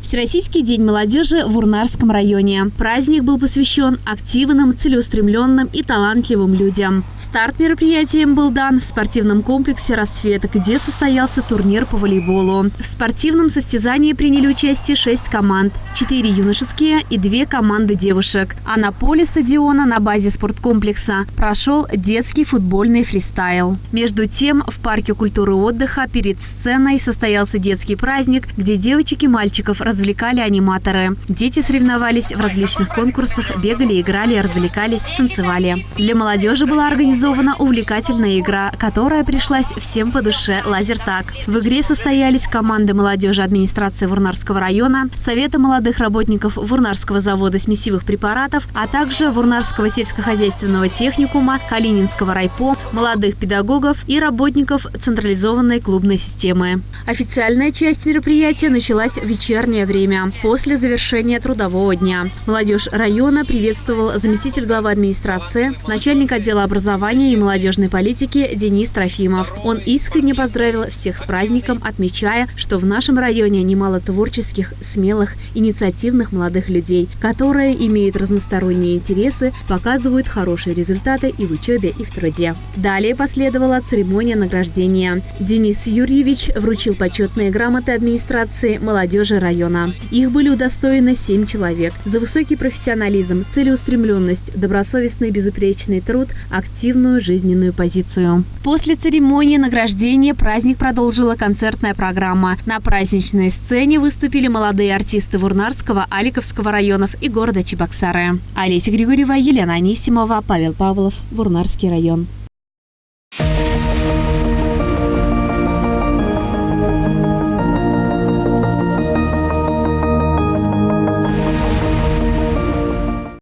Всероссийский день молодежи в Урнарском районе. Праздник был посвящен активным, целеустремленным и талантливым людям. Старт мероприятием был дан в спортивном комплексе «Расцвет», где состоялся турнир по волейболу. В спортивном состязании приняли участие 6 команд, 4 юношеские и 2 команды девушек. А на поле стадиона на базе спорткомплекса прошел детский футбольный фристайл. Между тем, в парке культуры и отдыха перед сценой состоялся детский праздник, где девочек и мальчиков развлекали аниматоры. Дети соревновались в различных конкурсах, бегали, играли, развлекались, танцевали. Для молодежи была организована увлекательная игра, которая пришлась всем по душе – лазертаг. В игре состоялись команды молодежи администрации Урнарского района, Совета молодых работников Урнарского завода смесивых препаратов, а также Урнарского сельскохозяйственного техникума, Калининского райпо, молодых педагогов и работников централизованной клубной системы. Официальная часть мероприятия началась в вечернее время, после завершения трудового дня. Молодежь района приветствовал заместитель главы администрации, начальник отдела образования и молодежной политики Денис Трофимов. Он искренне поздравил всех с праздником, отмечая, что в нашем районе немало творческих, смелых, инициативных молодых людей, которые имеют разносторонние интересы, показывают хорошие результаты и в учебе, и в труде. Далее последовала церемония награждения. Денис Юрьевич вручил почетные грамоты администрации молодежи района. Их были удостоены 7 человек за высокий профессионализм, целеустремленность, добросовестный безупречный труд, активную жизненную позицию. После церемонии награждения праздник продолжила концертная программа. На праздничной сцене выступили молодые артисты Урнарского, Аликовского районов и города Чебоксары. Олеся Григорьева, Елена Анисимова, Павел Павлов, Урнарский район.